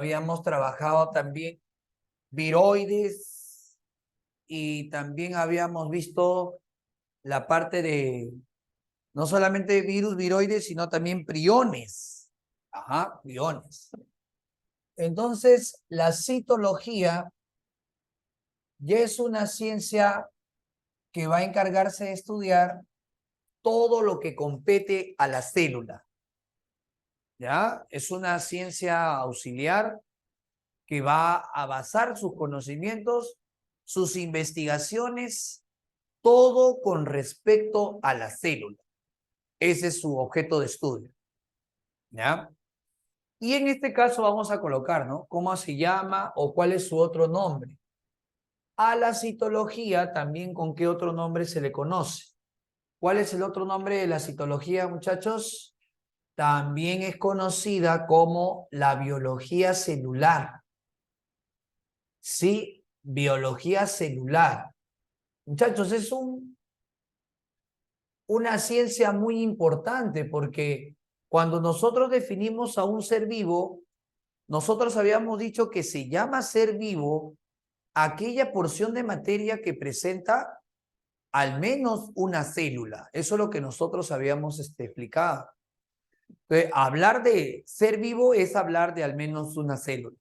habíamos trabajado también viroides y también habíamos visto la parte de no solamente virus, viroides, sino también priones. Ajá, priones. Entonces, la citología ya es una ciencia que va a encargarse de estudiar todo lo que compete a la célula. ¿Ya? Es una ciencia auxiliar que va a basar sus conocimientos, sus investigaciones, todo con respecto a la célula. Ese es su objeto de estudio. ¿Ya? Y en este caso vamos a colocar, ¿no? ¿Cómo se llama o cuál es su otro nombre? A la citología también con qué otro nombre se le conoce. ¿Cuál es el otro nombre de la citología, muchachos? También es conocida como la biología celular. Sí, biología celular. Muchachos, es una ciencia muy importante porque cuando nosotros definimos a un ser vivo, nosotros habíamos dicho que se llama ser vivo aquella porción de materia que presenta al menos una célula. Eso es lo que nosotros habíamos explicado. Entonces, hablar de ser vivo es hablar de al menos una célula.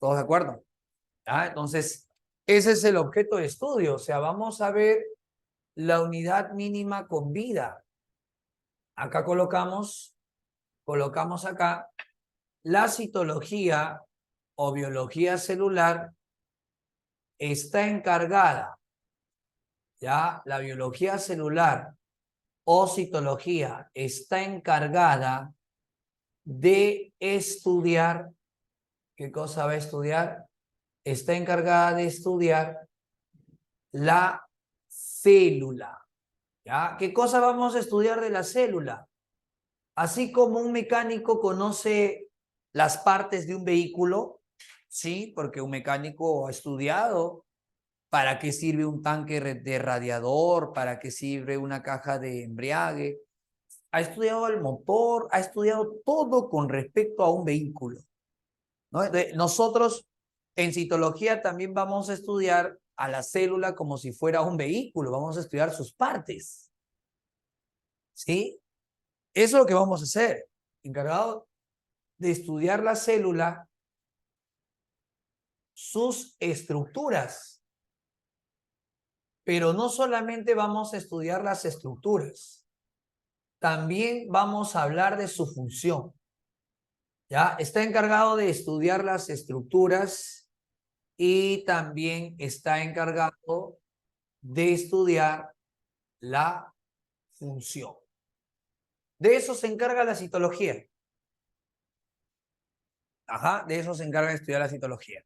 ¿Todos de acuerdo? ¿Ah? Entonces, ese es el objeto de estudio. O sea, vamos a ver la unidad mínima con vida. Acá colocamos acá la citología o biología celular está encargada, ya, la biología celular o citología está encargada de estudiar, ¿qué cosa va a estudiar? Está encargada de estudiar la célula, ¿ya? ¿Qué cosa vamos a estudiar de la célula? Así como un mecánico conoce las partes de un vehículo, sí, porque un mecánico ha estudiado para qué sirve un tanque de radiador, para qué sirve una caja de embriague, ha estudiado el motor, ha estudiado todo con respecto a un vehículo, ¿no? Entonces, nosotros en citología también vamos a estudiar a la célula como si fuera un vehículo, vamos a estudiar sus partes, ¿sí? Eso es lo que vamos a hacer, encargado de estudiar la célula, sus estructuras, pero no solamente vamos a estudiar las estructuras, también vamos a hablar de su función. ¿Ya? Está encargado de estudiar las estructuras y también está encargado de estudiar la función. De eso se encarga la citología. Ajá, de eso se encarga de estudiar la citología.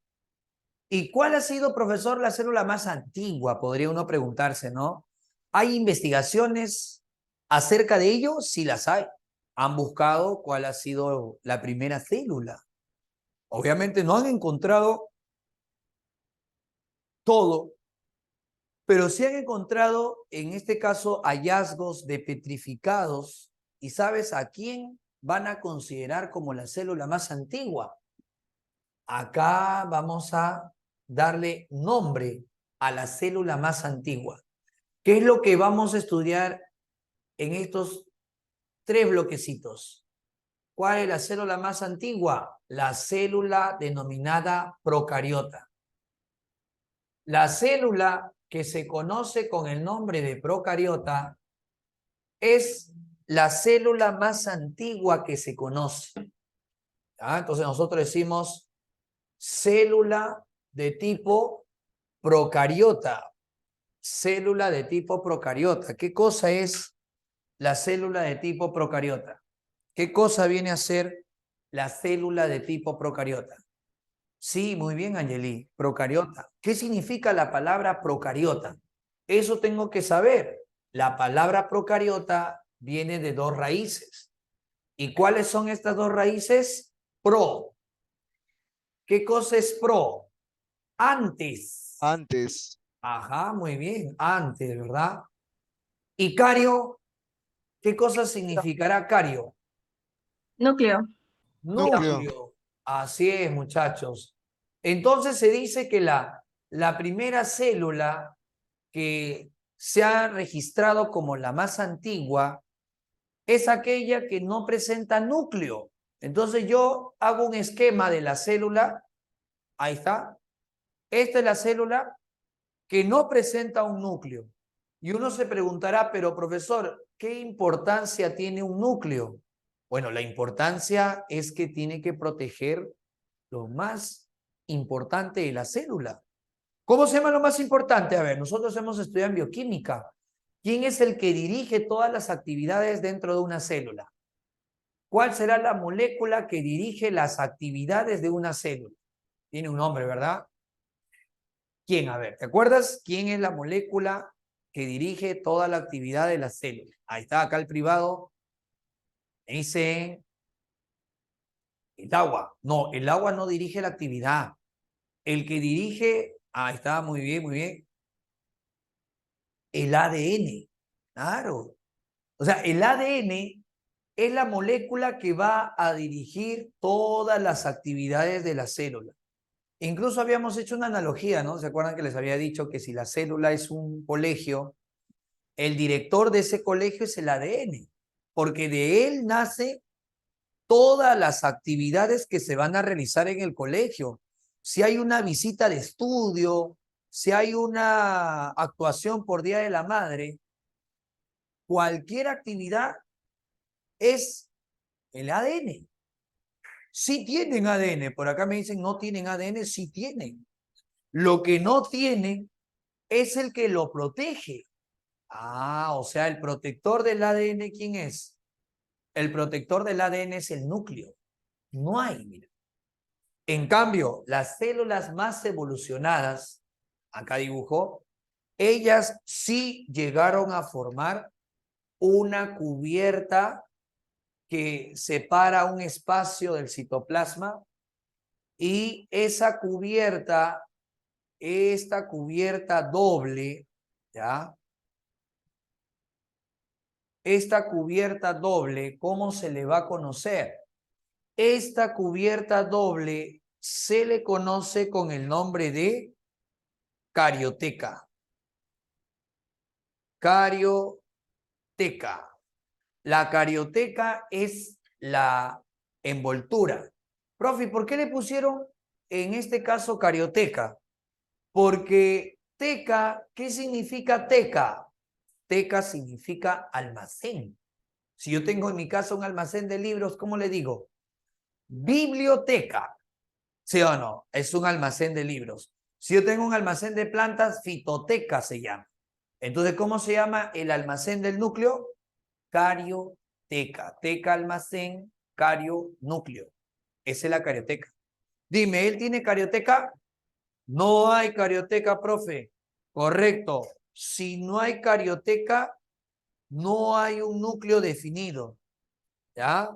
¿Y cuál ha sido, profesor, la célula más antigua? Podría uno preguntarse, ¿no? ¿Hay investigaciones acerca de ello? Sí las hay. Han buscado cuál ha sido la primera célula. Obviamente no han encontrado todo, pero sí han encontrado, en este caso, hallazgos de petrificados. ¿Y sabes a quién van a considerar como la célula más antigua? Acá vamos a darle nombre a la célula más antigua. ¿Qué es lo que vamos a estudiar en estos tres bloquecitos? ¿Cuál es la célula más antigua? La célula denominada procariota. La célula que se conoce con el nombre de procariota es la célula más antigua que se conoce. ¿Ah? Entonces nosotros decimos célula de tipo procariota. Célula de tipo procariota. ¿Qué cosa es la célula de tipo procariota? ¿Qué cosa viene a ser la célula de tipo procariota? Sí, muy bien, Angeli. Procariota. ¿Qué significa la palabra procariota? Eso tengo que saber. La palabra procariota viene de dos raíces. ¿Y cuáles son estas dos raíces? Pro. ¿Qué cosa es pro? Antes. Antes, Ajá, muy bien. Antes, ¿verdad? ¿Y cario? ¿Qué cosa significará cario? Núcleo. núcleo, Núcleo. Así es, muchachos. Entonces se dice que la primera célula que se ha registrado como la más antigua es aquella que no presenta núcleo. Entonces yo hago un esquema de la célula, ahí está. Esta es la célula que no presenta un núcleo. Y uno se preguntará, pero profesor, ¿qué importancia tiene un núcleo? Bueno, la importancia es que tiene que proteger lo más importante de la célula. ¿Cómo se llama lo más importante? A ver, nosotros hemos estudiado en bioquímica. ¿Quién es el que dirige todas las actividades dentro de una célula? ¿Cuál será la molécula que dirige las actividades de una célula? Tiene un nombre, ¿verdad? ¿Quién? A ver, ¿te acuerdas quién es la molécula que dirige toda la actividad de la célula? Ahí está, acá el privado. Dice el agua. No, el agua no dirige la actividad. El que dirige, ahí está, muy bien, muy bien. El ADN. Claro. O sea, el ADN es la molécula que va a dirigir todas las actividades de la célula. Incluso habíamos hecho una analogía, ¿no? ¿Se acuerdan que les había dicho que si la célula es un colegio, el director de ese colegio es el ADN, porque de él nace todas las actividades que se van a realizar en el colegio? Si hay una visita de estudio, si hay una actuación por Día de la Madre, cualquier actividad es el ADN. Sí tienen ADN, por acá me dicen no tienen ADN, sí tienen. Lo que no tienen es el que lo protege. Ah, o sea, el protector del ADN, ¿quién es? El protector del ADN es el núcleo. No hay, mira. En cambio, las células más evolucionadas, acá dibujó, ellas sí llegaron a formar una cubierta que separa un espacio del citoplasma y esa cubierta, esta cubierta doble, ¿ya? Esta cubierta doble, ¿cómo se le va a conocer? Esta cubierta doble se le conoce con el nombre de carioteca. Carioteca. La carioteca es la envoltura. Profe, ¿por qué le pusieron en este caso carioteca? Porque teca, ¿qué significa teca? Teca significa almacén. Si yo tengo en mi casa un almacén de libros, ¿cómo le digo? Biblioteca. ¿Sí o no? Es un almacén de libros. Si yo tengo un almacén de plantas, fitoteca se llama. Entonces, ¿cómo se llama el almacén del núcleo? Carioteca. Teca, almacén, cario, núcleo. Esa es la carioteca. Dime, ¿él tiene carioteca? No hay carioteca, profe. Correcto. Si no hay carioteca, no hay un núcleo definido. ¿Ya?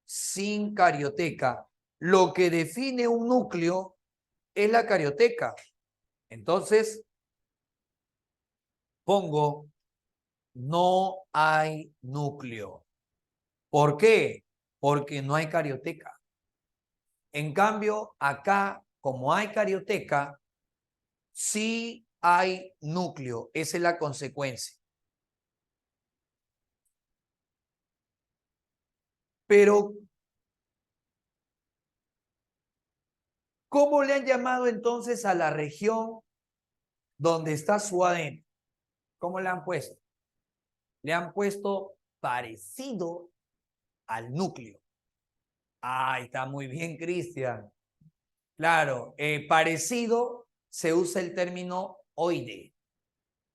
Sin carioteca. Lo que define un núcleo es la carioteca. Entonces, pongo, no hay núcleo. ¿Por qué? Porque no hay carioteca. En cambio, acá, como hay carioteca, sí hay núcleo. Esa es la consecuencia. Pero, ¿cómo le han llamado entonces a la región donde está su ADN? ¿Cómo le han puesto? Le han puesto parecido al núcleo. Ah, está muy bien, Cristian. Claro, parecido se usa el término oide.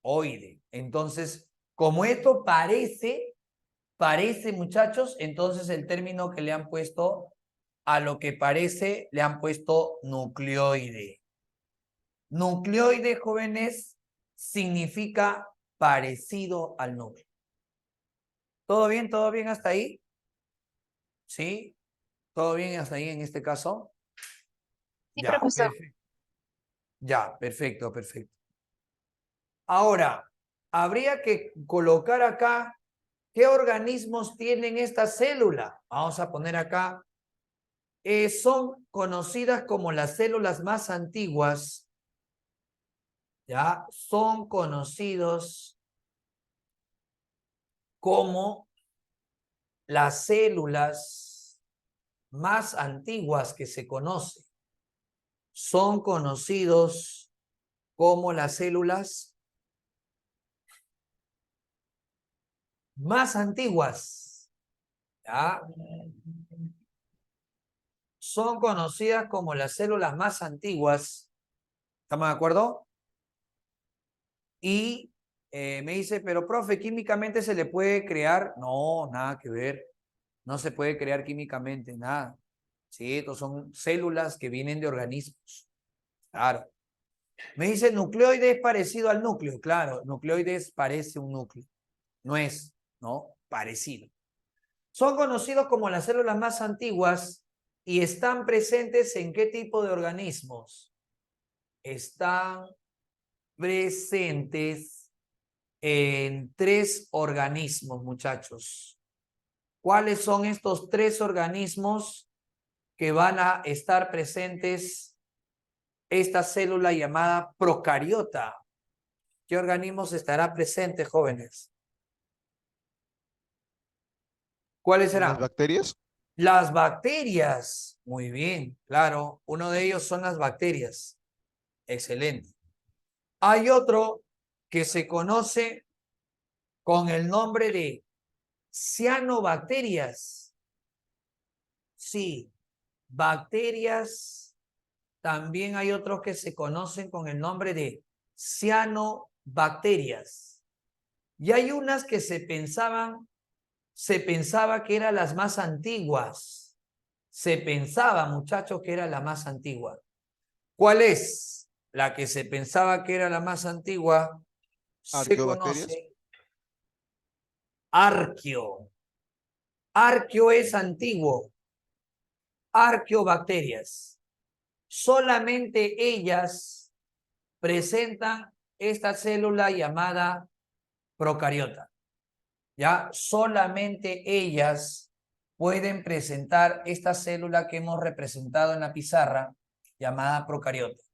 Oide. Entonces, como esto parece, muchachos, entonces el término que le han puesto a lo que parece, le han puesto nucleoide. Nucleoide, jóvenes, significa parecido al núcleo. ¿Todo bien? ¿Todo bien hasta ahí? ¿Sí? ¿Todo bien hasta ahí en este caso? Sí, Ya, profesor. perfecto. Ya, perfecto, perfecto. Ahora, habría que colocar acá qué organismos tienen esta célula. Vamos a poner acá son conocidas como las células más antiguas, ¿ya? Son conocidos como las células más antiguas que se conocen. Son conocidos como las células más antiguas, ¿ya? Son conocidas como las células más antiguas. ¿Estamos de acuerdo? Y me dice, pero profe, ¿químicamente se le puede crear? No, nada que ver. No se puede crear químicamente, nada. Sí, estos son células que vienen de organismos. Claro. Me dice, nucleoide es parecido al núcleo. Claro, nucleoides parece un núcleo. No es, ¿no? Parecido. Son conocidos como las células más antiguas y están presentes en ¿qué tipo de organismos? Están presentes en 3 organismos, muchachos. ¿Cuáles son estos 3 organismos que van a estar presentes esta célula llamada procariota? ¿Qué organismos estará presente, jóvenes? ¿Cuáles ¿Las serán? bacterias? Las bacterias. Muy bien, claro. Uno de ellos son las bacterias. Excelente. Hay otro que se conoce con el nombre de cianobacterias. Sí, bacterias. También hay otros que se conocen con el nombre de cianobacterias. Y hay unas que se pensaba que eran las más antiguas. Se pensaba, muchachos, que era la más antigua. ¿Cuál es? La que se pensaba que era la más antigua se ¿Arqueobacterias? conoce arqueo. Arqueo es antiguo. Arqueobacterias. Solamente ellas presentan esta célula llamada procariota. ¿Ya? Solamente ellas pueden presentar esta célula que hemos representado en la pizarra llamada procariota.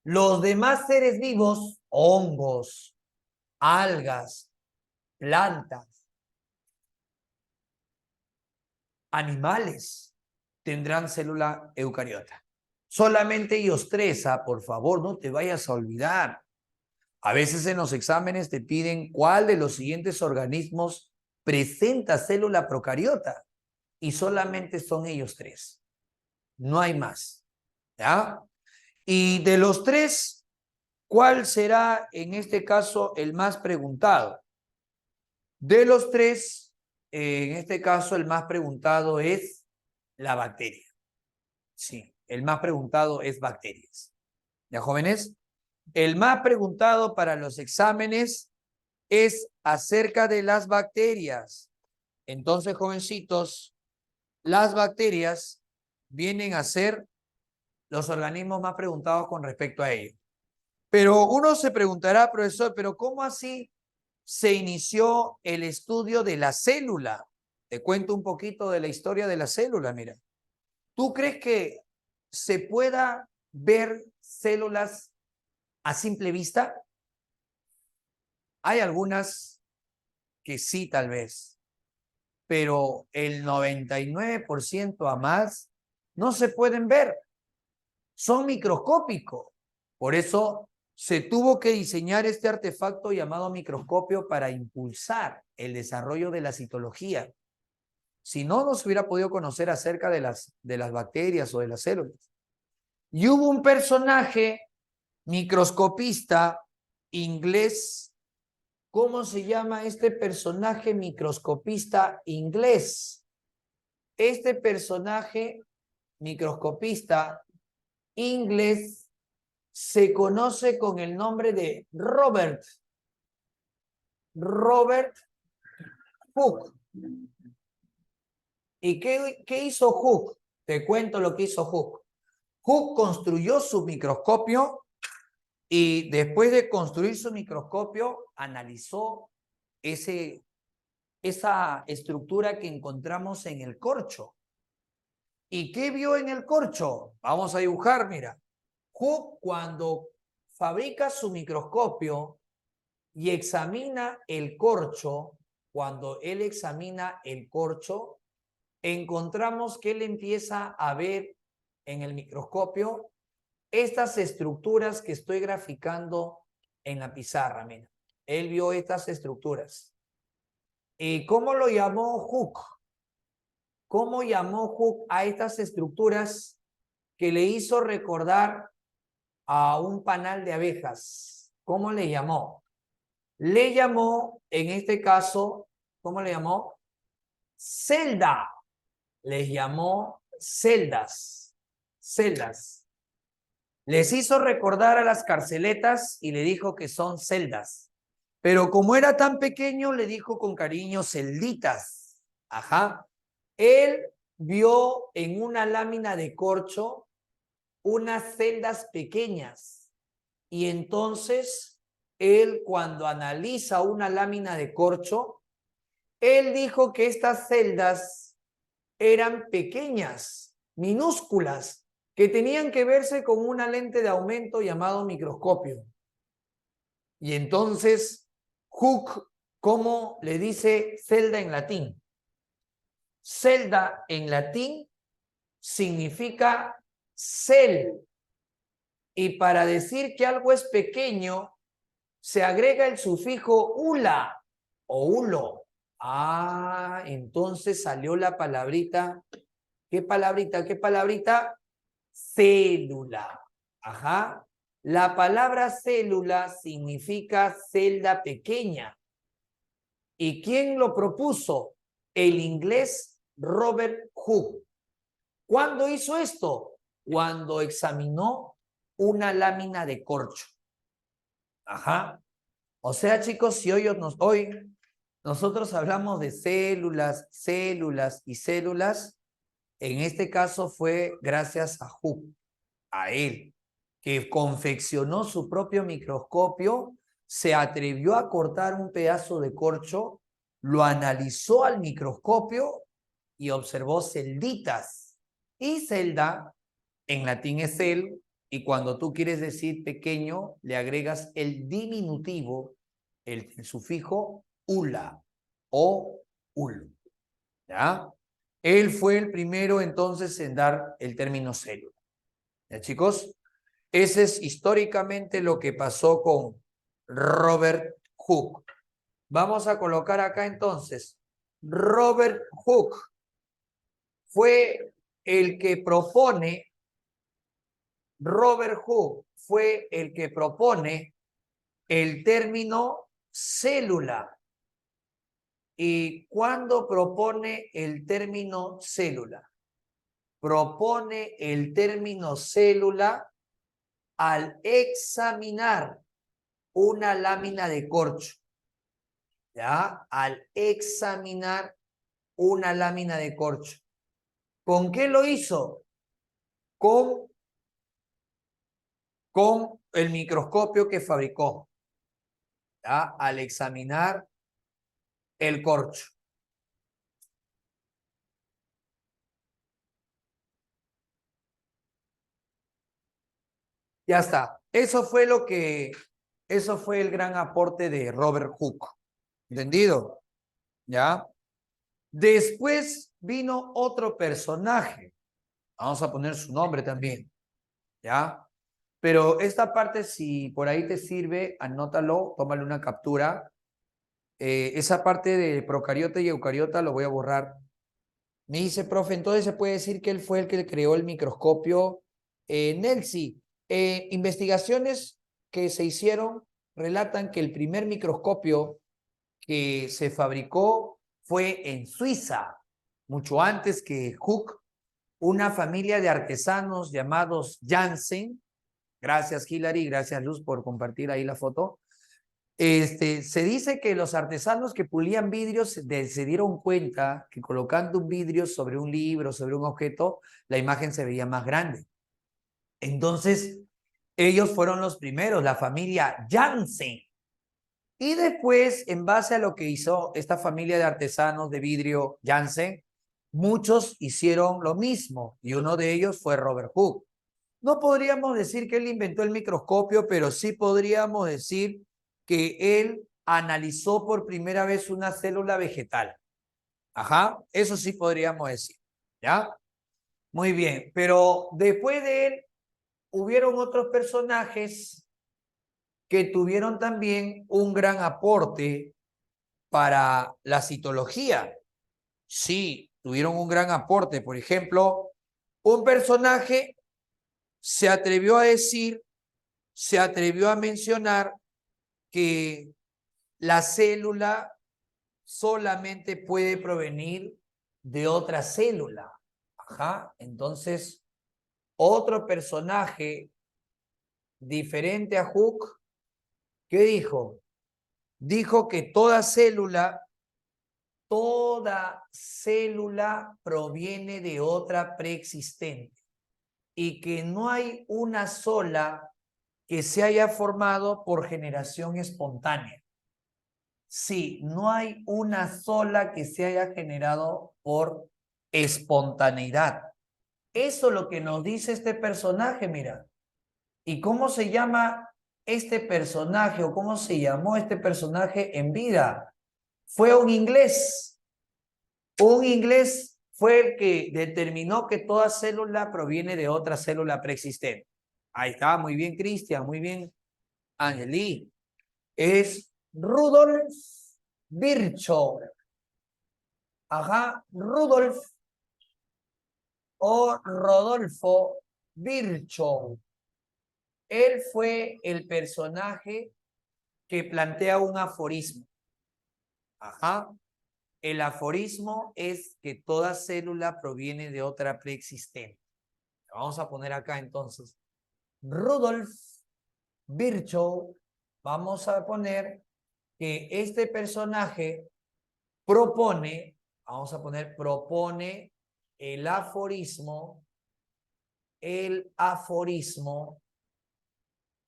Los demás seres vivos, hongos, algas, plantas, animales, tendrán célula eucariota. Solamente ellos 3, por favor, no te vayas a olvidar. A veces en los exámenes te piden cuál de los siguientes organismos presenta célula procariota y solamente son ellos 3. No hay más. ¿Ya? Y de los 3, ¿cuál será en este caso el más preguntado? De los 3, en este caso el más preguntado es la bacteria. Sí, el más preguntado es bacterias. ¿Ya, jóvenes? El más preguntado para los exámenes es acerca de las bacterias. Entonces, jovencitos, las bacterias vienen a ser los organismos más preguntados con respecto a ello. Pero uno se preguntará, profesor, ¿pero cómo así se inició el estudio de la célula? Te cuento un poquito de la historia de la célula, mira. ¿Tú crees que se pueda ver células a simple vista? Hay algunas que sí, tal vez, pero el 99% a más no se pueden ver. Son microscópicos. Por eso se tuvo que diseñar este artefacto llamado microscopio para impulsar el desarrollo de la citología. Si no, no se hubiera podido conocer acerca de las bacterias o de las células. Y hubo un personaje microscopista inglés. ¿Cómo se llama este personaje microscopista inglés? Este personaje microscopista inglés se conoce con el nombre de Robert Hooke. ¿Y qué hizo Hooke? Te cuento lo que hizo Hooke. Hooke construyó su microscopio y después de construir su microscopio analizó esa estructura que encontramos en el corcho. ¿Y qué vio en el corcho? Vamos a dibujar, mira. Hooke, cuando fabrica su microscopio y examina el corcho, cuando él examina el corcho, encontramos que él empieza a ver en el microscopio estas estructuras que estoy graficando en la pizarra, mira. Él vio estas estructuras. ¿Y cómo lo llamó Hooke? ¿Cómo llamó Hooke a estas estructuras que le hizo recordar a un panal de abejas? ¿Cómo le llamó? Le llamó, en este caso, ¿cómo le llamó? Celda. Les llamó celdas. Celdas. Les hizo recordar a las carceletas y le dijo que son celdas. Pero como era tan pequeño, le dijo con cariño celditas. Ajá. Él vio en una lámina de corcho unas celdas pequeñas. Y entonces, él cuando analiza una lámina de corcho, él dijo que estas celdas eran pequeñas, minúsculas, que tenían que verse con una lente de aumento llamado microscopio. Y entonces, Hooke, ¿cómo le dice celda en latín? Celda en latín significa cel. Y para decir que algo es pequeño, se agrega el sufijo ula o ulo. Ah, entonces salió la palabrita. ¿Qué palabrita? ¿Qué palabrita? Célula. Ajá. La palabra célula significa celda pequeña. ¿Y quién lo propuso? El inglés Robert Hooke. ¿Cuándo hizo esto? Cuando examinó una lámina de corcho. Ajá. O sea, chicos, si hoy nosotros hablamos de células, células y células, en este caso fue gracias a Hooke, a él, que confeccionó su propio microscopio, se atrevió a cortar un pedazo de corcho, lo analizó al microscopio y observó celditas. Y celda, en latín es cel, y cuando tú quieres decir pequeño, le agregas el diminutivo, el sufijo ula o ul. ¿Ya? Él fue el primero entonces en dar el término célula. ¿Ya, chicos? Ese es históricamente lo que pasó con Robert Hooke. Vamos a colocar acá entonces. Robert Hooke fue el que propone, Robert Hooke fue el que propone el término célula. ¿Y cuándo propone el término célula? Propone el término célula al examinar una lámina de corcho. ¿Ya? Al examinar una lámina de corcho. ¿Con qué lo hizo? Con el microscopio que fabricó. ¿Ya? Al examinar el corcho. Ya está. Eso fue el gran aporte de Robert Hooke. ¿Entendido? ¿Ya? Después vino otro personaje. Vamos a poner su nombre también. ¿Ya? Pero esta parte, si por ahí te sirve, anótalo, tómale una captura. Esa parte de procariota y eucariota lo voy a borrar. Me dice, profe, entonces se puede decir que él fue el que creó el microscopio. Nelsi, investigaciones que se hicieron relatan que el primer microscopio que se fabricó fue en Suiza, mucho antes que Hooke. Una familia de artesanos llamados Janssen. Gracias, Hilary, gracias, Luz, por compartir ahí la foto. Se dice que los artesanos que pulían vidrios se dieron cuenta que colocando un vidrio sobre un libro, sobre un objeto, la imagen se veía más grande. Entonces, ellos fueron los primeros, la familia Janssen. Y después, en base a lo que hizo esta familia de artesanos de vidrio Janssen, muchos hicieron lo mismo y uno de ellos fue Robert Hooke. No podríamos decir que él inventó el microscopio, pero sí podríamos decir que él analizó por primera vez una célula vegetal. Ajá, eso sí podríamos decir, ¿ya? Muy bien, pero después de él hubieron otros personajes que tuvieron también un gran aporte para la citología. Sí, tuvieron un gran aporte. Por ejemplo, un personaje se atrevió a decir, se atrevió a mencionar que la célula solamente puede provenir de otra célula. Ajá, entonces, otro personaje diferente a Hooke, ¿qué dijo? Dijo que toda célula proviene de otra preexistente y que no hay una sola que se haya formado por generación espontánea. Sí, no hay una sola que se haya generado por espontaneidad. Eso es lo que nos dice este personaje, mira. ¿Y cómo se llama este personaje o cómo se llamó este personaje en vida? Fue un inglés. Un inglés fue el que determinó que toda célula proviene de otra célula preexistente. Ahí está, muy bien, Cristian, muy bien, Angeli. Es Rudolf Virchow. Ajá, Rudolf o Rodolfo Virchow. Él fue el personaje que plantea un aforismo. Ajá. El aforismo es que toda célula proviene de otra preexistente. Vamos a poner acá entonces. Rudolf Virchow, vamos a poner que este personaje propone, vamos a poner, propone el aforismo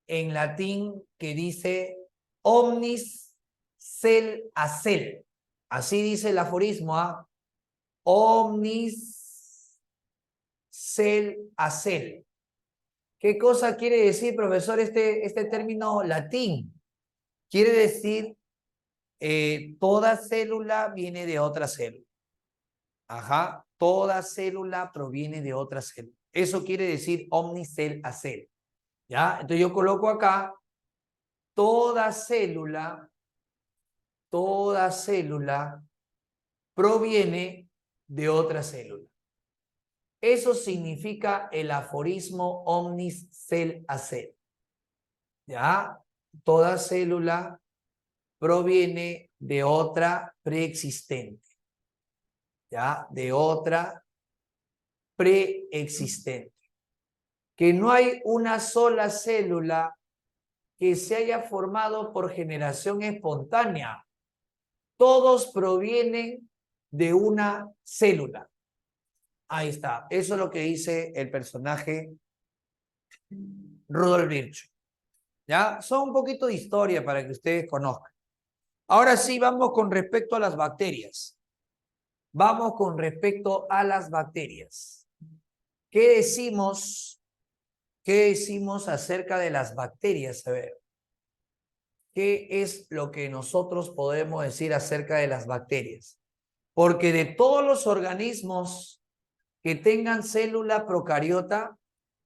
en latín que dice omnis cel a cel. Así dice el aforismo, ¿ah? Omnis cel a cel. ¿Qué cosa quiere decir, profesor, este término latín? Quiere decir toda célula viene de otra célula. Ajá, toda célula proviene de otra célula. Eso quiere decir omnicel a cel. ¿Ya? Entonces yo coloco acá toda célula proviene de otra célula. Eso significa el aforismo omnis cel a cel. ¿Ya? Toda célula proviene de otra preexistente. ¿Ya? De otra preexistente. Que no hay una sola célula que se haya formado por generación espontánea. Todos provienen de una célula. Ahí está. Eso es lo que dice el personaje Rudolf Virchow. ¿Ya? Son un poquito de historia para que ustedes conozcan. Ahora sí, vamos con respecto a las bacterias. Vamos con respecto a las bacterias. ¿Qué decimos acerca de las bacterias? A ver, ¿qué es lo que nosotros podemos decir acerca de las bacterias? Porque de todos los organismos que tengan célula procariota,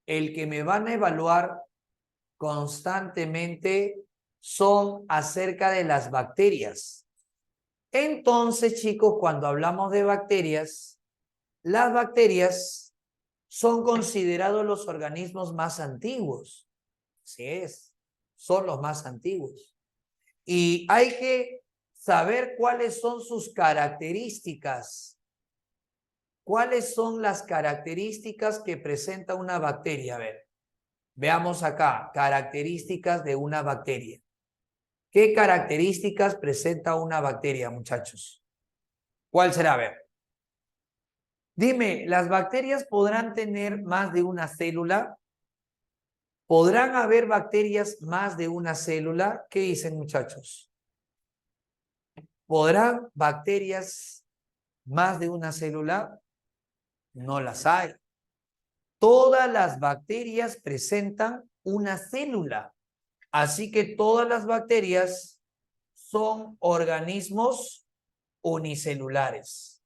el que me van a evaluar constantemente son acerca de las bacterias. Entonces, chicos, cuando hablamos de bacterias, las bacterias son considerados los organismos más antiguos. Así es, son los más antiguos. Y hay que saber cuáles son sus características. ¿Cuáles son las características que presenta una bacteria? A ver, veamos acá, características de una bacteria. ¿Qué características presenta una bacteria, muchachos? ¿Cuál será? A ver. Dime, ¿las bacterias podrán tener más de una célula? ¿Podrán haber bacterias más de una célula? ¿Qué dicen, muchachos? ¿Podrán bacterias más de una célula? No las hay. Todas las bacterias presentan una célula. Así que todas las bacterias son organismos unicelulares.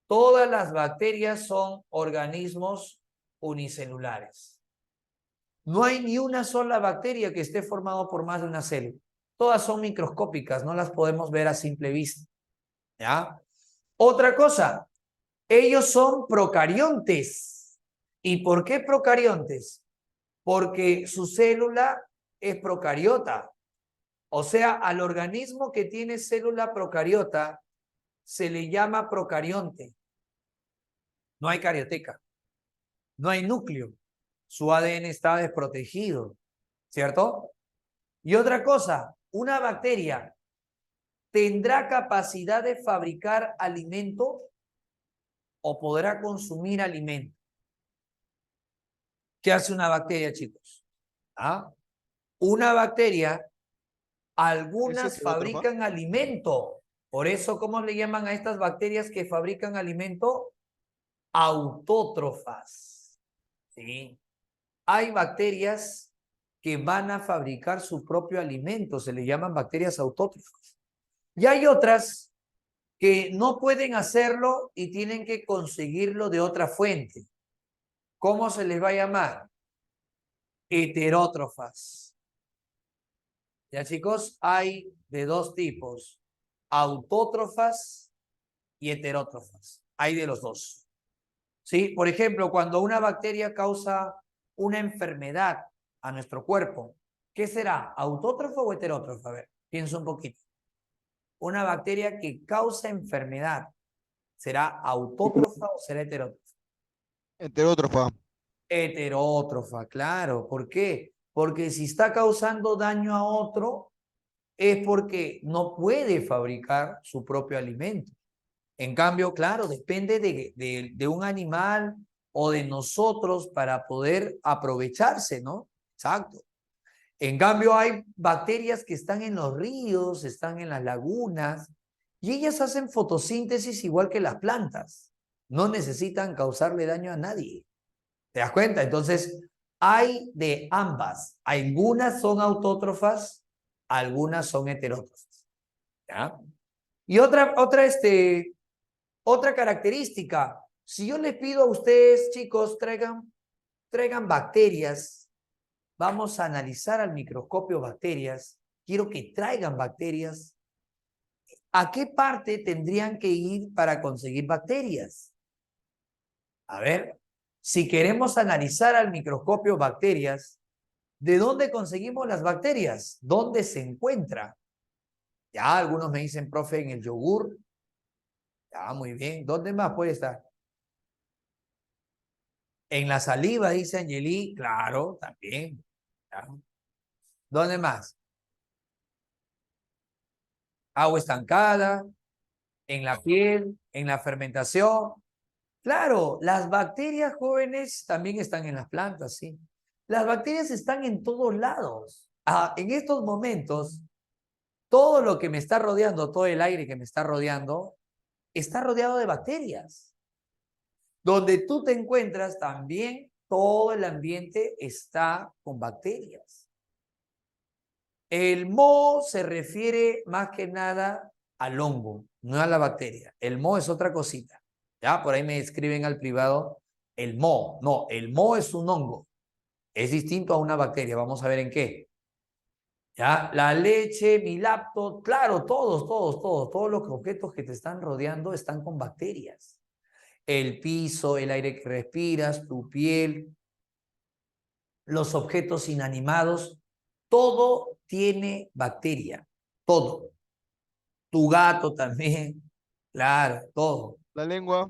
Todas las bacterias son organismos unicelulares. No hay ni una sola bacteria que esté formada por más de una célula. Todas son microscópicas, no las podemos ver a simple vista. ¿Ya? Otra cosa, ellos son procariontes. ¿Y por qué procariontes? Porque su célula es procariota. O sea, al organismo que tiene célula procariota se le llama procarionte. No hay carioteca, no hay núcleo. Su ADN está desprotegido, ¿cierto? Y otra cosa, una bacteria tendrá capacidad de fabricar alimento o podrá consumir alimento. ¿Qué hace una bacteria, chicos? ¿Ah? Una bacteria, ¿Es algunas heterótrofa? fabrican alimento. Por eso, ¿cómo le llaman a estas bacterias que fabrican alimento? Autótrofas. ¿Sí? Hay bacterias que van a fabricar su propio alimento, se le llaman bacterias autótrofas. Y hay otras que no pueden hacerlo y tienen que conseguirlo de otra fuente. ¿Cómo se les va a llamar? Heterótrofas. Ya, chicos, hay de dos tipos, autótrofas y heterótrofas. Hay de los dos. ¿Sí? Por ejemplo, cuando una bacteria causa una enfermedad a nuestro cuerpo, ¿qué será? ¿Autótrofa o heterótrofa? A ver, piensa un poquito. Una bacteria que causa enfermedad, ¿será autótrofa o será heterótrofa? Heterótrofa. Heterótrofa, claro. ¿Por qué? Porque si está causando daño a otro, es porque no puede fabricar su propio alimento. En cambio, claro, depende de un animal o de nosotros para poder aprovecharse, ¿no? Exacto. En cambio, hay bacterias que están en los ríos, están en las lagunas, y ellas hacen fotosíntesis igual que las plantas. No necesitan causarle daño a nadie. ¿Te das cuenta? Entonces, hay de ambas. Algunas son autótrofas, algunas son heterótrofas. ¿Ya? Y otra característica, si yo les pido a ustedes, chicos, traigan bacterias, vamos a analizar al microscopio bacterias, quiero que traigan bacterias, ¿a qué parte tendrían que ir para conseguir bacterias? A ver, si queremos analizar al microscopio bacterias, ¿de dónde conseguimos las bacterias? ¿Dónde se encuentra? Ya algunos me dicen, profe, en el yogur. Ya, muy bien. ¿Dónde más puede estar? En la saliva, dice Angeli, claro, también. ¿Ya? ¿Dónde más? Agua estancada, en la piel, en la fermentación. Claro, las bacterias jóvenes también están en las plantas, sí. Las bacterias están en todos lados. En estos momentos, todo lo que me está rodeando, todo el aire que me está rodeado de bacterias. Donde tú te encuentras también, todo el ambiente está con bacterias. El moho se refiere más que nada al hongo, no a la bacteria. El moho es otra cosita. Ya, por ahí me escriben al privado el moho. No, el moho es un hongo. Es distinto a una bacteria. Vamos a ver en qué. Ya, la leche, mi laptop, claro, todos los objetos que te están rodeando están con bacterias. El piso, el aire que respiras, tu piel, los objetos inanimados, todo tiene bacteria, todo. Tu gato también, claro, todo. La lengua.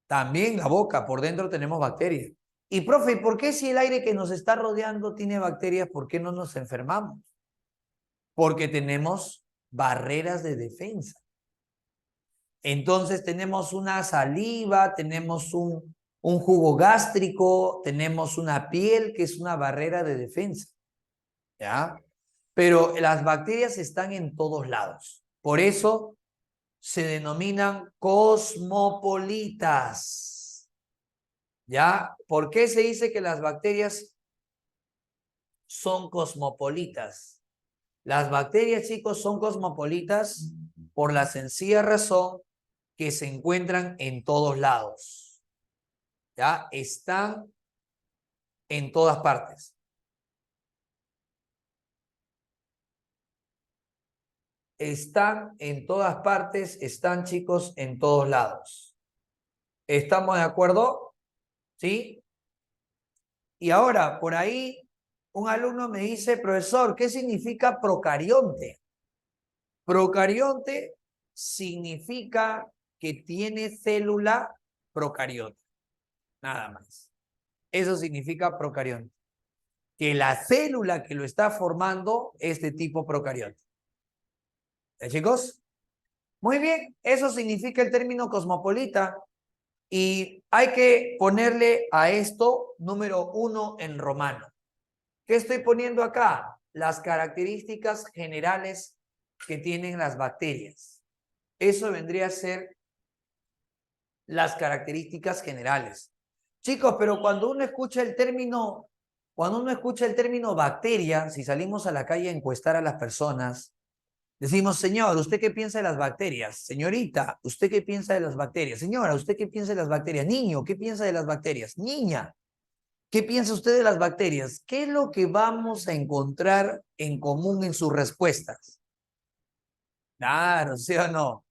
También la boca, por dentro tenemos bacterias. Y profe, ¿por qué si el aire que nos está rodeando tiene bacterias, por qué no nos enfermamos? Porque tenemos barreras de defensa. Entonces tenemos una saliva, tenemos un jugo gástrico, tenemos una piel que es una barrera de defensa. ¿Ya? Pero las bacterias están en todos lados. Por eso se denominan cosmopolitas. ¿Ya? ¿Por qué se dice que las bacterias son cosmopolitas? Las bacterias, chicos, son cosmopolitas por la sencilla razón que se encuentran en todos lados. ¿Ya? Están en todas partes. Están en todas partes, están, chicos, en todos lados. ¿Estamos de acuerdo? ¿Sí? Y ahora, por ahí, un alumno me dice, profesor, ¿qué significa procarionte? Procarionte significa que tiene célula procariota, nada más. Eso significa procarionte. Que la célula que lo está formando es de tipo procarionte. Chicos? Muy bien, eso significa el término cosmopolita. Y hay que ponerle a esto número 1 en romano. ¿Qué estoy poniendo acá? Las características generales que tienen las bacterias. Eso vendría a ser las características generales. Chicos, pero cuando uno escucha el término bacteria, si salimos a la calle a encuestar a las personas, decimos, señor, ¿usted qué piensa de las bacterias? Señorita, ¿usted qué piensa de las bacterias? Señora, ¿usted qué piensa de las bacterias? Niño, ¿qué piensa de las bacterias? Niña, ¿qué piensa usted de las bacterias? ¿Qué es lo que vamos a encontrar en común en sus respuestas? Claro, ¿sí o no?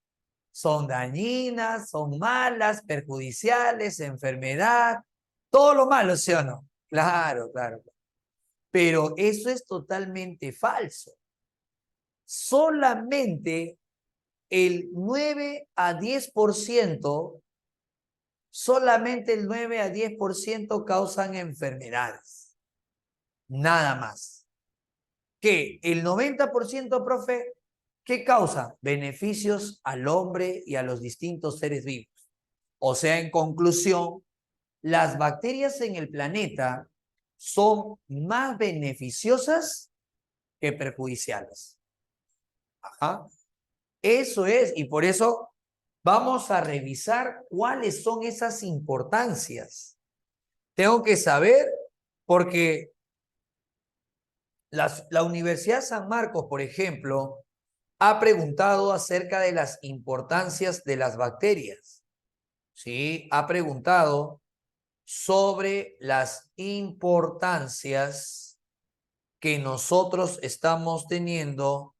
Son dañinas, son malas, perjudiciales, enfermedad, todo lo malo, ¿sí o no? Claro, claro. Pero eso es totalmente falso. Solamente el 9 a 10%, solamente el 9 a 10% causan enfermedades. Nada más. ¿Qué? El 90%, profe, ¿qué causa? Beneficios al hombre y a los distintos seres vivos. O sea, en conclusión, las bacterias en el planeta son más beneficiosas que perjudiciales. Ajá. Eso es, y por eso vamos a revisar cuáles son esas importancias. Tengo que saber, porque la Universidad San Marcos, por ejemplo, ha preguntado acerca de las importancias de las bacterias. Sí, ha preguntado sobre las importancias que nosotros estamos teniendo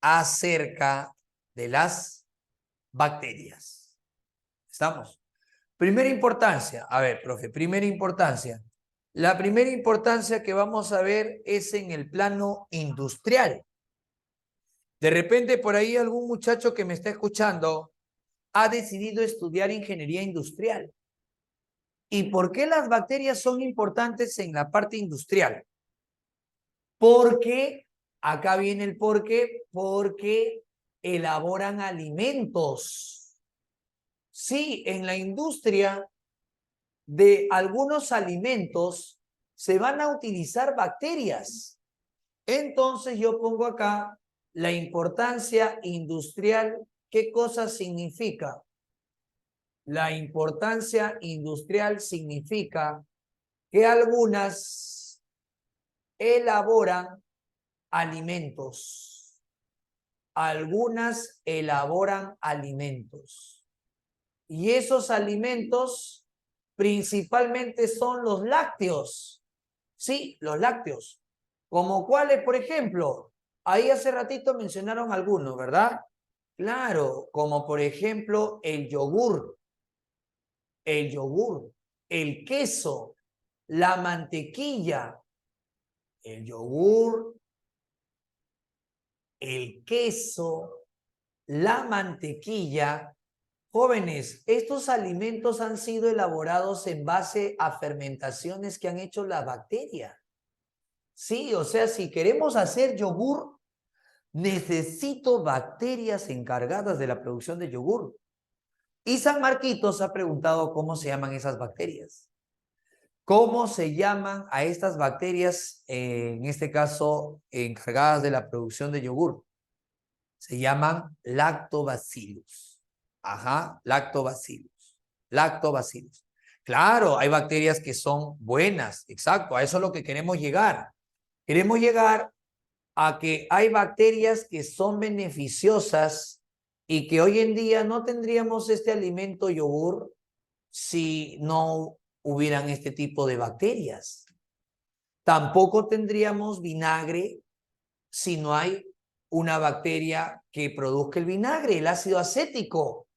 acerca de las bacterias. ¿Estamos? Primera importancia, a ver, profe, primera importancia. La primera importancia que vamos a ver es en el plano industrial. De repente, por ahí algún muchacho que me está escuchando ha decidido estudiar ingeniería industrial. ¿Y por qué las bacterias son importantes en la parte industrial? Porque, acá viene el porqué, porque elaboran alimentos. Sí, en la industria de algunos alimentos se van a utilizar bacterias. Entonces yo pongo acá la importancia industrial. ¿Qué cosa significa? La importancia industrial significa que algunas elaboran alimentos. Algunas elaboran alimentos. Y esos alimentos principalmente son los lácteos. Sí, los lácteos. ¿Como cuáles, por ejemplo? Ahí hace ratito mencionaron algunos, ¿verdad? Claro, como por ejemplo el yogur, el queso, la mantequilla, el yogur, el queso, la mantequilla. Jóvenes, estos alimentos han sido elaborados en base a fermentaciones que han hecho la bacteria. Sí, o sea, si queremos hacer yogur, necesito bacterias encargadas de la producción de yogur. Y San Marquitos ha preguntado cómo se llaman esas bacterias. ¿Cómo se llaman a estas bacterias, en este caso, encargadas de la producción de yogur? Se llaman lactobacillus. Ajá, lactobacillus. Lactobacillus. Claro, hay bacterias que son buenas, exacto, a eso es lo que queremos llegar. Queremos llegar a que hay bacterias que son beneficiosas y que hoy en día no tendríamos este alimento yogur si no hubieran este tipo de bacterias. Tampoco tendríamos vinagre si no hay una bacteria que produzca el vinagre, el ácido acético.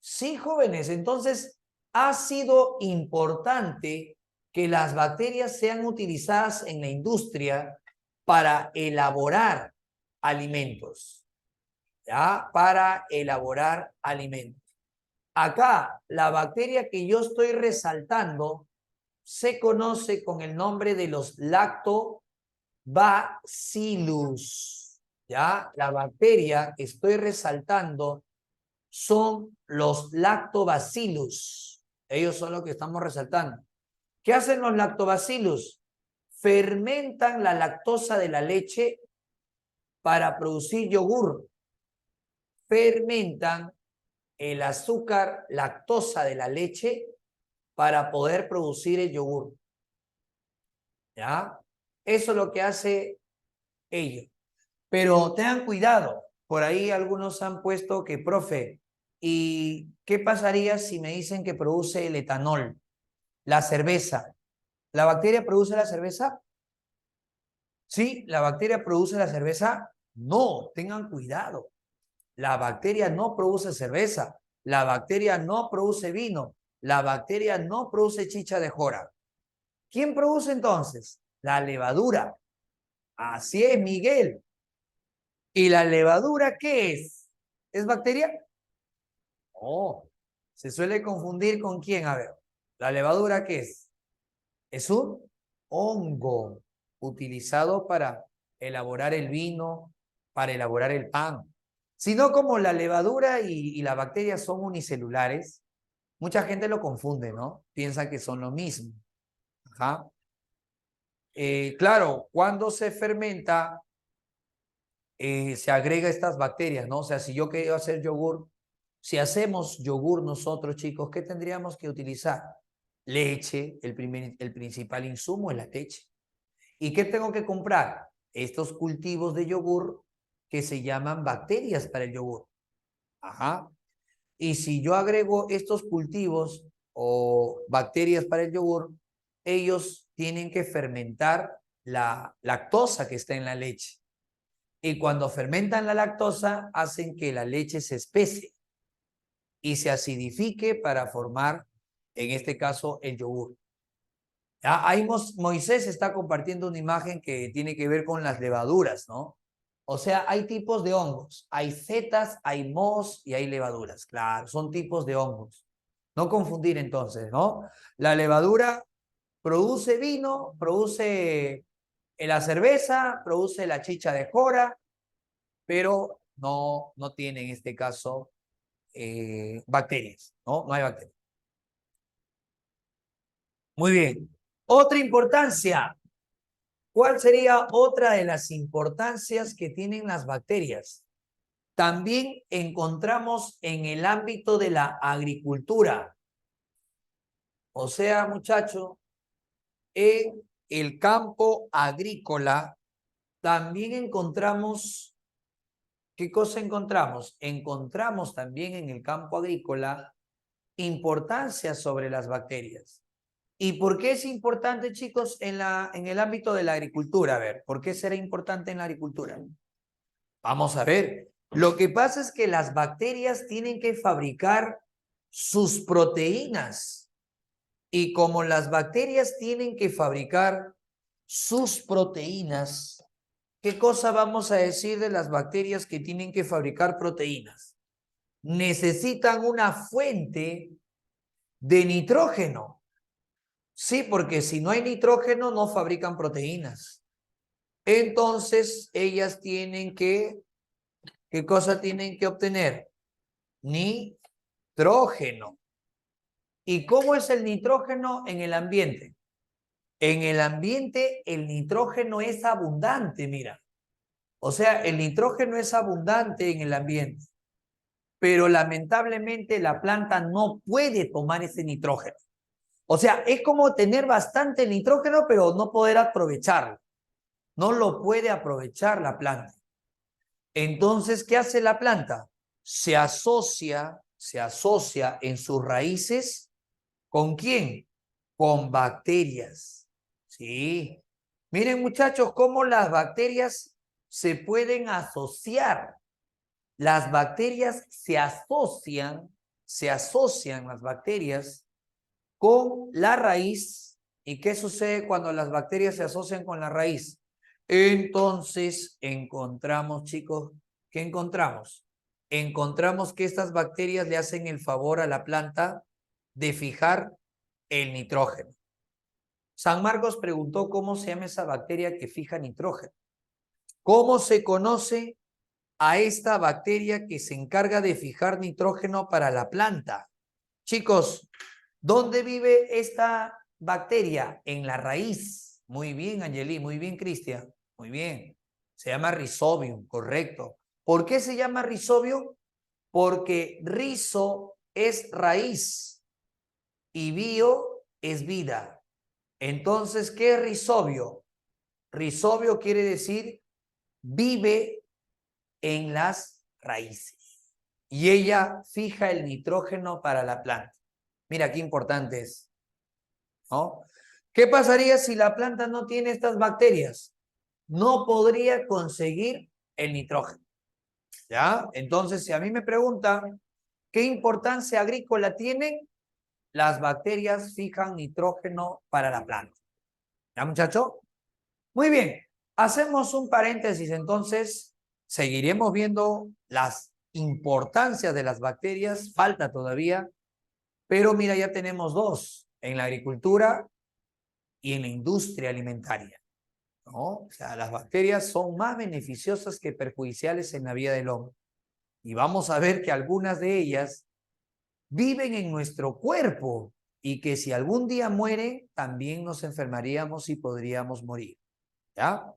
Sí, jóvenes, entonces ha sido importante que las bacterias sean utilizadas en la industria para elaborar alimentos, ¿ya? Para elaborar alimentos. Acá, la bacteria que yo estoy resaltando se conoce con el nombre de los lactobacillus, ¿ya? La bacteria que estoy resaltando son los lactobacillus. Ellos son los que estamos resaltando. ¿Qué hacen los lactobacillus? Fermentan la lactosa de la leche para producir yogur. Fermentan el azúcar lactosa de la leche para poder producir el yogur. ¿Ya? Eso es lo que hace ellos. Pero tengan cuidado. Por ahí algunos han puesto que, profe, ¿y qué pasaría si me dicen que produce el etanol, la cerveza? ¿La bacteria produce la cerveza? ¿Sí? ¿La bacteria produce la cerveza? No, tengan cuidado. La bacteria no produce cerveza. La bacteria no produce vino. La bacteria no produce chicha de jora. ¿Quién produce entonces? La levadura. Así es, Miguel. ¿Y la levadura qué es? ¿Es bacteria? Oh, se suele confundir con quién, a ver. ¿La levadura qué es? Es un hongo utilizado para elaborar el vino, para elaborar el pan. Sino como la levadura y la bacteria son unicelulares, mucha gente lo confunde, ¿no? Piensa que son lo mismo. Ajá. Claro, cuando se fermenta, se agrega estas bacterias, ¿no? O sea, si yo quiero hacer yogur, si hacemos yogur nosotros, chicos, ¿qué tendríamos que utilizar? Leche, el principal insumo es la leche. ¿Y qué tengo que comprar? Estos cultivos de yogur que se llaman bacterias para el yogur. Ajá. Y si yo agrego estos cultivos o bacterias para el yogur, ellos tienen que fermentar la lactosa que está en la leche. Y cuando fermentan la lactosa, hacen que la leche se espese y se acidifique para formar, en este caso, el yogur. Ahí Moisés está compartiendo una imagen que tiene que ver con las levaduras, ¿no? O sea, hay tipos de hongos. Hay setas, hay mohos y hay levaduras. Claro, son tipos de hongos. No confundir entonces, ¿no? La levadura produce vino, produce la cerveza, produce la chicha de jora, pero no tiene en este caso bacterias, ¿no? No hay bacterias. Muy bien. Otra importancia. ¿Cuál sería otra de las importancias que tienen las bacterias? También encontramos en el ámbito de la agricultura. O sea, muchacho, en el campo agrícola también encontramos, ¿qué cosa encontramos? Encontramos también en el campo agrícola importancia sobre las bacterias. ¿Y por qué es importante, chicos, en el ámbito de la agricultura? A ver, ¿por qué será importante en la agricultura? Vamos a ver. Lo que pasa es que las bacterias tienen que fabricar sus proteínas. Y como las bacterias tienen que fabricar sus proteínas, ¿qué cosa vamos a decir de las bacterias que tienen que fabricar proteínas? Necesitan una fuente de nitrógeno. Sí, porque si no hay nitrógeno no fabrican proteínas. Entonces, ellas tienen que, ¿qué cosa tienen que obtener? Nitrógeno. ¿Y cómo es el nitrógeno en el ambiente? En el ambiente el nitrógeno es abundante, mira. O sea, el nitrógeno es abundante en el ambiente, pero lamentablemente la planta no puede tomar ese nitrógeno. O sea, es como tener bastante nitrógeno, pero no poder aprovecharlo. No lo puede aprovechar la planta. Entonces, ¿qué hace la planta? Se asocia en sus raíces, ¿con quién? Con bacterias. Sí. Miren, muchachos, cómo las bacterias se pueden asociar. Las bacterias se asocian las bacterias con la raíz. ¿Y qué sucede cuando las bacterias se asocian con la raíz? Entonces encontramos, chicos, ¿qué encontramos? Encontramos que estas bacterias le hacen el favor a la planta de fijar el nitrógeno. San Marcos preguntó cómo se llama esa bacteria que fija nitrógeno. ¿Cómo se conoce a esta bacteria que se encarga de fijar nitrógeno para la planta? Chicos, ¿dónde vive esta bacteria? En la raíz. Muy bien, Angeli, muy bien, Cristian. Muy bien. Se llama Rhizobium, correcto. ¿Por qué se llama Rhizobium? Porque rizo es raíz y bio es vida. Entonces, ¿qué es rizobio? Rizobio quiere decir vive en las raíces. Y ella fija el nitrógeno para la planta. Mira qué importante es, ¿no? ¿Qué pasaría si la planta no tiene estas bacterias? No podría conseguir el nitrógeno, ¿ya? Entonces, si a mí me preguntan, ¿qué importancia agrícola tienen? Las bacterias fijan nitrógeno para la planta. ¿Ya, muchacho? Muy bien. Hacemos un paréntesis, entonces, seguiremos viendo las importancias de las bacterias, falta todavía, pero mira, ya tenemos dos, en la agricultura y en la industria alimentaria, ¿no? O sea, las bacterias son más beneficiosas que perjudiciales en la vida del hombre. Y vamos a ver que algunas de ellas viven en nuestro cuerpo y que si algún día muere, también nos enfermaríamos y podríamos morir, ¿ya?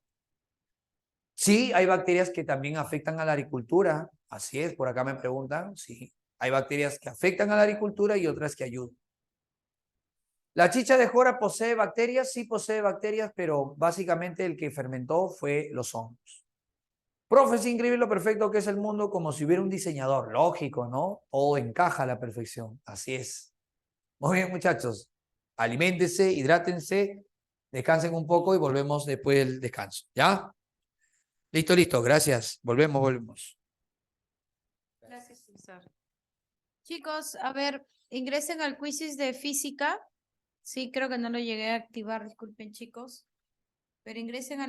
Sí, hay bacterias que también afectan a la agricultura, así es, por acá me preguntan, sí, hay bacterias que afectan a la agricultura y otras que ayudan. ¿La chicha de jora posee bacterias? Sí posee bacterias, pero básicamente el que fermentó fue los hongos. Profe, es increíble lo perfecto que es el mundo, como si hubiera un diseñador, lógico, ¿no? Todo encaja a la perfección, así es. Muy bien, muchachos, aliméntense, hidrátense, descansen un poco y volvemos después del descanso, ¿ya? Listo, listo, gracias. Volvemos. Gracias, César. Chicos, a ver, ingresen al quizzes de física. Sí, creo que no lo llegué a activar, disculpen, chicos. Pero ingresen a la